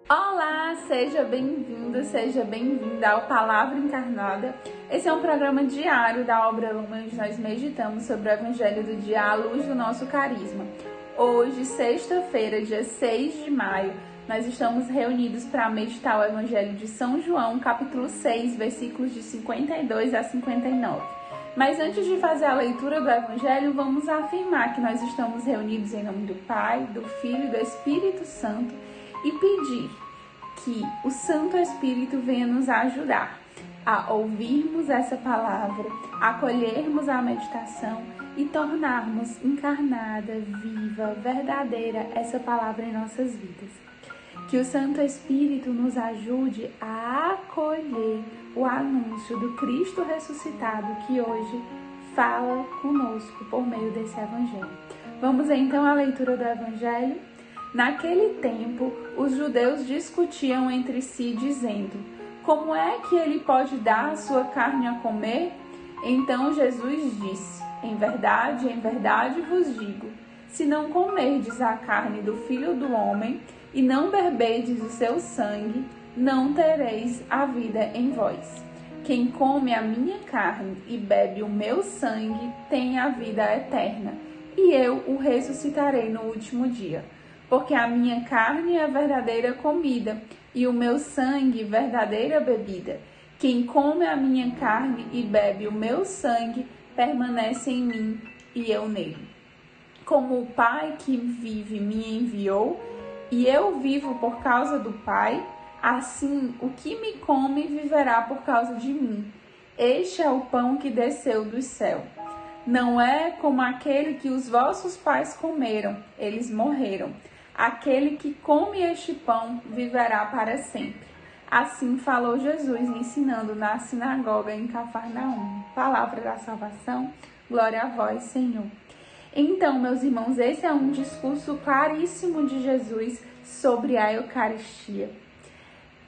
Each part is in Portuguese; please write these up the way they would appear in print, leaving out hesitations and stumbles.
Olá, seja bem-vindo, seja bem-vinda ao Palavra Encarnada. Esse é um programa diário da Obra Lumen, onde nós meditamos sobre o Evangelho do dia à luz do nosso carisma. Hoje, sexta-feira, dia 6 de maio, nós estamos reunidos para meditar o Evangelho de São João, capítulo 6, versículos de 52 a 59. Mas antes de fazer a leitura do Evangelho, vamos afirmar que nós estamos reunidos em nome do Pai, do Filho e do Espírito Santo e pedir que o Santo Espírito venha nos ajudar a ouvirmos essa palavra, acolhermos a meditação e tornarmos encarnada, viva, verdadeira essa palavra em nossas vidas. Que o Santo Espírito nos ajude a acolher o anúncio do Cristo ressuscitado que hoje fala conosco por meio desse Evangelho. Vamos então à leitura do Evangelho. Naquele tempo, os judeus discutiam entre si, dizendo: como é que ele pode dar a sua carne a comer? Então Jesus disse: em verdade vos digo, se não comerdes a carne do Filho do Homem e não beberdes o seu sangue, não tereis a vida em vós. Quem come a minha carne e bebe o meu sangue tem a vida eterna, e eu o ressuscitarei no último dia. Porque a minha carne é verdadeira comida e o meu sangue verdadeira bebida. Quem come a minha carne e bebe o meu sangue permanece em mim e eu nele. Como o Pai que vive me enviou e eu vivo por causa do Pai, assim o que me come viverá por causa de mim. Este é o pão que desceu do céu. Não é como aquele que os vossos pais comeram, eles morreram. Aquele que come este pão viverá para sempre. Assim falou Jesus, ensinando na sinagoga em Cafarnaum. Palavra da salvação, glória a vós, Senhor. Então, meus irmãos, esse é um discurso claríssimo de Jesus sobre a Eucaristia.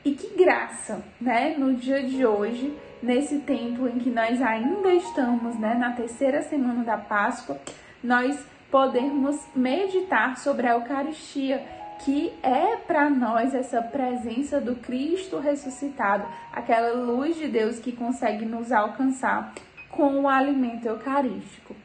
E que graça, né? No dia de hoje, nesse tempo em que nós ainda estamos, né, na terceira semana da Páscoa, nós podermos meditar sobre a Eucaristia, que é para nós essa presença do Cristo ressuscitado, aquela luz de Deus que consegue nos alcançar com o alimento eucarístico.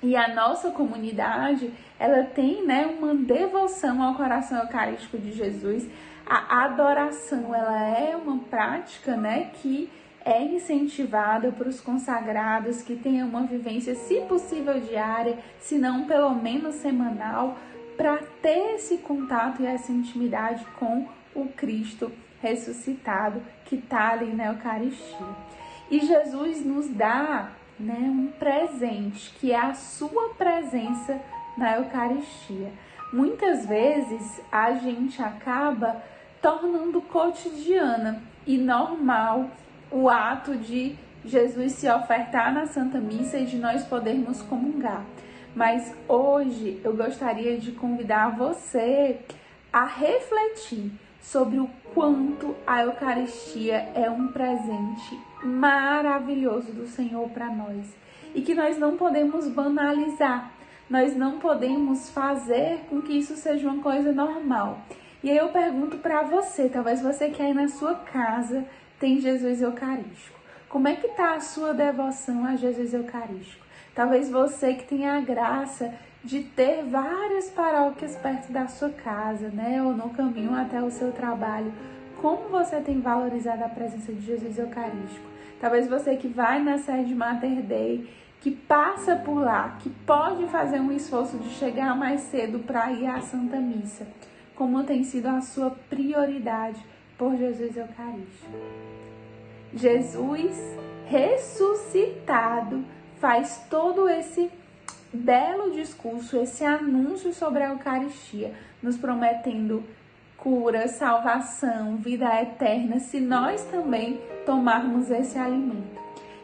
E a nossa comunidade, ela tem, né, uma devoção ao coração eucarístico de Jesus. A adoração, ela é uma prática, né, que é incentivada para os consagrados que tenham uma vivência, se possível, diária, se não pelo menos semanal, para ter esse contato e essa intimidade com o Cristo ressuscitado que está ali na Eucaristia. E Jesus nos dá, né, um presente, que é a sua presença na Eucaristia. Muitas vezes a gente acaba tornando cotidiana e normal o ato de Jesus se ofertar na Santa Missa e de nós podermos comungar. Mas hoje eu gostaria de convidar você a refletir sobre o quanto a Eucaristia é um presente maravilhoso do Senhor para nós e que nós não podemos banalizar, nós não podemos fazer com que isso seja uma coisa normal. E aí eu pergunto para você, talvez você que aí na sua casa tem Jesus Eucarístico. Como é que está a sua devoção a Jesus Eucarístico? Talvez você que tenha a graça de ter várias paróquias perto da sua casa, né? Ou no caminho até o seu trabalho. Como você tem valorizado a presença de Jesus Eucarístico? Talvez você que vai na sede Mater Dei, que passa por lá, que pode fazer um esforço de chegar mais cedo para ir à Santa Missa. Como tem sido a sua prioridade por Jesus Eucarístico? Jesus ressuscitado faz todo esse belo discurso, esse anúncio sobre a Eucaristia, nos prometendo cura, salvação, vida eterna, se nós também tomarmos esse alimento.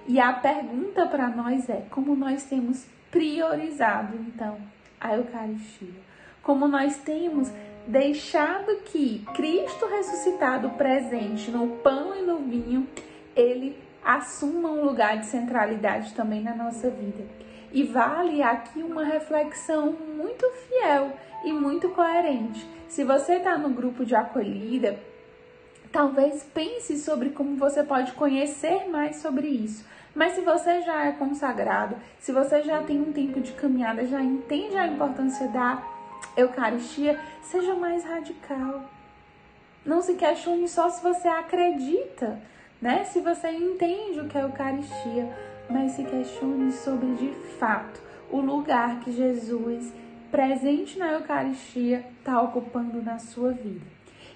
E a pergunta para nós é: como nós temos priorizado, então, a Eucaristia? Como nós temos deixado que Cristo ressuscitado presente no pão e no vinho, ele assuma um lugar de centralidade também na nossa vida. E vale aqui uma reflexão muito fiel e muito coerente. Se você está no grupo de acolhida, talvez pense sobre como você pode conhecer mais sobre isso. Mas se você já é consagrado, se você já tem um tempo de caminhada, já entende a importância da Eucaristia, seja mais radical. Não se questione só se você acredita, né? Se você entende o que é Eucaristia, mas se questione sobre, de fato, o lugar que Jesus, presente na Eucaristia, está ocupando na sua vida.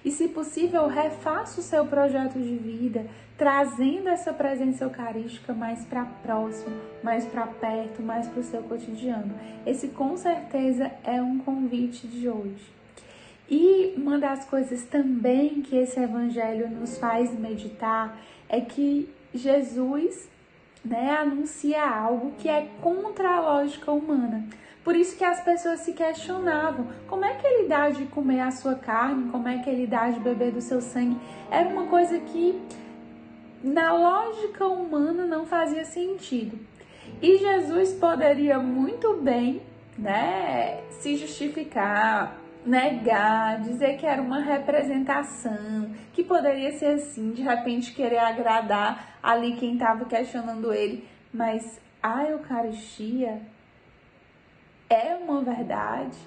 E, se possível, refaça o seu projeto de vida, trazendo essa presença eucarística mais para próximo, mais para perto, mais para o seu cotidiano. Esse, com certeza, é um convite de hoje. E uma das coisas também que esse evangelho nos faz meditar é que Jesus, anuncia algo que é contra a lógica humana. Por isso que as pessoas se questionavam, como é que ele dá de comer a sua carne, como é que ele dá de beber do seu sangue? Era uma coisa que na lógica humana não fazia sentido. E Jesus poderia muito bem, se justificar, negar, dizer que era uma representação, que poderia ser assim, de repente querer agradar ali quem estava questionando ele. Mas a Eucaristia é uma verdade,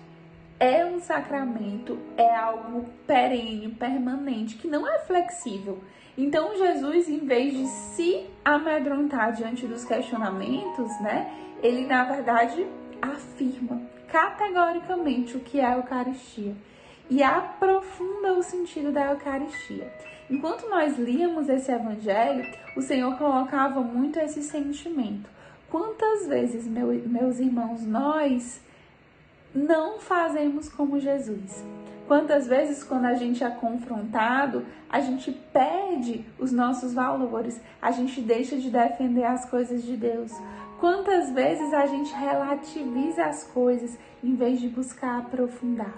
é um sacramento, é algo perene, permanente, que não é flexível. Então Jesus, em vez de se amedrontar diante dos questionamentos, ele na verdade afirma categoricamente o que é a Eucaristia e aprofunda o sentido da Eucaristia. Enquanto nós líamos esse evangelho, o Senhor colocava muito esse sentimento. Quantas vezes, meus irmãos, nós não fazemos como Jesus? Quantas vezes, quando a gente é confrontado, a gente perde os nossos valores, a gente deixa de defender as coisas de Deus? Quantas vezes a gente relativiza as coisas em vez de buscar aprofundar?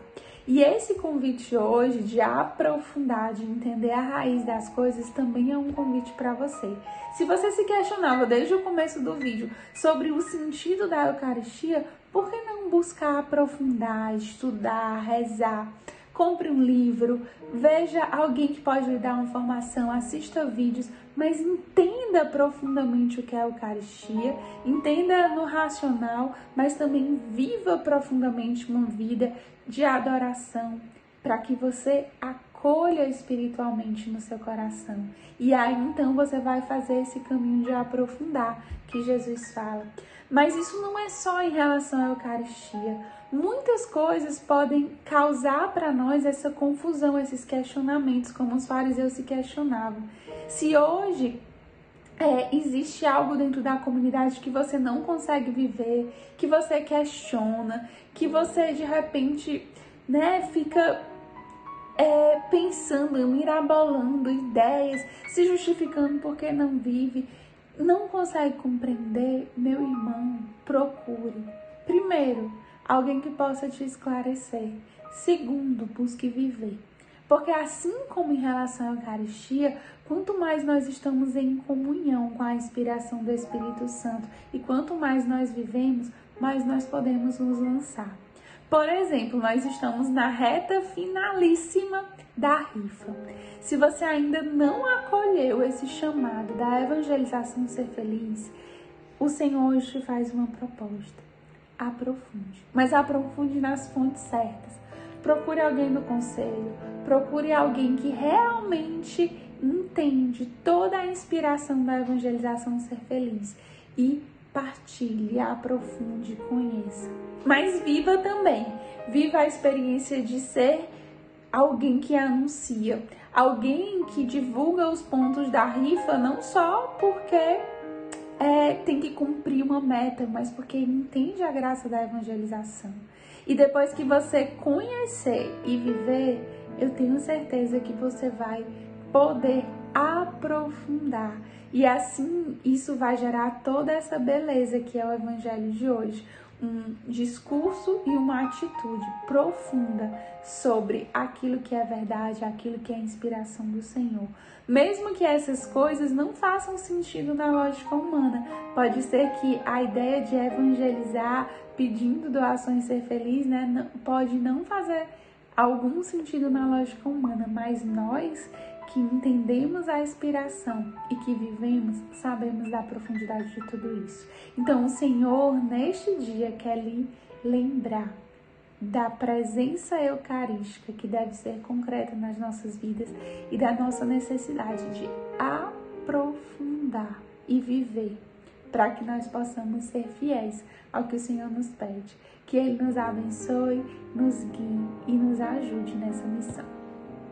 E esse convite hoje de aprofundar, de entender a raiz das coisas, também é um convite para você. Se você se questionava desde o começo do vídeo sobre o sentido da Eucaristia, por que não buscar aprofundar, estudar, rezar? Compre um livro, veja alguém que pode lhe dar uma informação, assista vídeos, mas entenda profundamente o que é a Eucaristia, entenda no racional, mas também viva profundamente uma vida de adoração, para que você acolha espiritualmente no seu coração. E aí então você vai fazer esse caminho de aprofundar que Jesus fala. Mas isso não é só em relação à Eucaristia. Muitas coisas podem causar para nós essa confusão, esses questionamentos, como os fariseus se questionavam. Se hoje existe algo dentro da comunidade que você não consegue viver, que você questiona, que você de repente fica pensando, mirabolando ideias, se justificando porque não vive, não consegue compreender, meu irmão, procure. Primeiro, alguém que possa te esclarecer. Segundo, busque viver. Porque assim como em relação à Eucaristia, quanto mais nós estamos em comunhão com a inspiração do Espírito Santo e quanto mais nós vivemos, mais nós podemos nos lançar. Por exemplo, nós estamos na reta finalíssima da rifa. Se você ainda não acolheu esse chamado da evangelização Ser Feliz, o Senhor hoje te faz uma proposta. Aprofunde, mas aprofunde nas fontes certas. Procure alguém do conselho, procure alguém que realmente entende toda a inspiração da evangelização Ser Feliz e partilhe, aprofunde, conheça. Mas viva também, viva a experiência de ser alguém que anuncia, alguém que divulga os pontos da rifa, não só porque tem que cumprir uma meta, mas porque entende a graça da evangelização. E depois que você conhecer e viver, eu tenho certeza que você vai poder aprofundar. E assim, isso vai gerar toda essa beleza que é o evangelho de hoje. Um discurso e uma atitude profunda sobre aquilo que é verdade, aquilo que é inspiração do Senhor. Mesmo que essas coisas não façam sentido na lógica humana, pode ser que a ideia de evangelizar pedindo doações, ser feliz, né, pode não fazer algum sentido na lógica humana, mas nós que entendemos a inspiração e que vivemos, sabemos da profundidade de tudo isso. Então, o Senhor, neste dia, quer lhe lembrar da presença eucarística que deve ser concreta nas nossas vidas e da nossa necessidade de aprofundar e viver para que nós possamos ser fiéis ao que o Senhor nos pede. Que Ele nos abençoe, nos guie e nos ajude nessa missão.